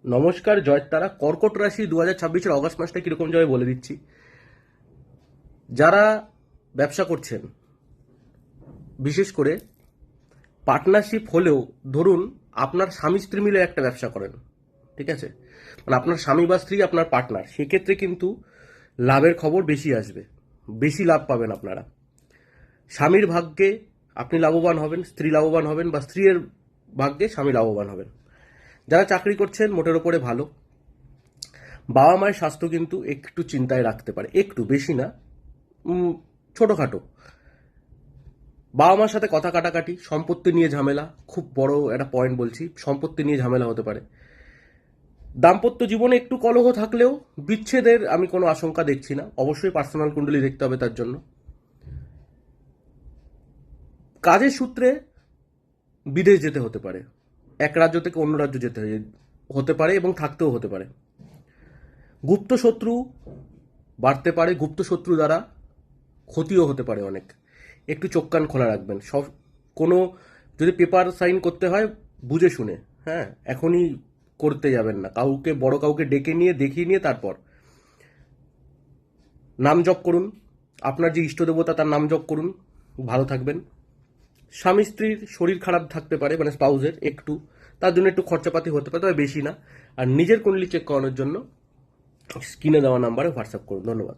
নমস্কার, জয়তারা। কর্কট রাশি 2026-এর অগস্ট মাসটা কিরকম যাবে বলে দিচ্ছি। যারা ব্যবসা করছেন, বিশেষ করে পার্টনারশিপ হলেও, ধরুন আপনার স্বামী স্ত্রী মিলে একটা ব্যবসা করেন, ঠিক আছে, মানে আপনার স্বামী বা স্ত্রী আপনার পার্টনার, সেক্ষেত্রে কিন্তু লাভের খবর বেশি আসবে, বেশি লাভ পাবেন আপনারা। স্বামীর ভাগ্যে আপনি লাভবান হবেন, স্ত্রী লাভবান হবেন, বা স্ত্রীর ভাগ্যে স্বামী লাভবান হবেন। যারা চাকরি করছেন মোটের ওপরে ভালো। বাবা মায়ের স্বাস্থ্য কিন্তু একটু চিন্তায় রাখতে পারে, একটু, বেশি না, ছোটোখাটো। বাবা মার সাথে কথা কাটাকাটি, সম্পত্তি নিয়ে ঝামেলা, খুব বড় একটা পয়েন্ট বলছি, সম্পত্তি নিয়ে ঝামেলা হতে পারে। দাম্পত্য জীবনে একটু কলহ থাকলেও বিচ্ছেদের আমি কোনো আশঙ্কা দেখছি না। অবশ্যই পার্সোনাল কুণ্ডলী দেখতে হবে তার জন্য। কাজের সূত্রে বিদেশ যেতে হতে পারে, এক রাজ্য থেকে অন্য রাজ্য যেতে হতে পারে এবং থাকতেও হতে পারে। গুপ্ত শত্রু বাড়তে পারে, গুপ্ত শত্রু দ্বারা ক্ষতিও হতে পারে অনেক। একটু চোখ কান খোলা রাখবেন সব। কোনো যদি পেপার সাইন করতে হয়, বুঝে শুনে, হ্যাঁ, এখনই করতে যাবেন না। কাউকে, বড় কাউকে ডেকে নিয়ে দেখিয়ে নিয়ে তারপর নাম জপ করুন। আপনার যে ইষ্ট দেবতা তার নাম জপ করুন, ভালো থাকবেন। স্বামী স্ত্রীর শরীর খারাপ থাকতে পারে, মানে স্পাউজের একটু, তার জন্য একটু খরচাপাতি হতে পারে, তবে বেশি না। আর নিজের কুণ্ডলি চেক করানোর জন্য স্ক্রিনে দেওয়া নাম্বারে হোয়াটসঅ্যাপ করুন। ধন্যবাদ।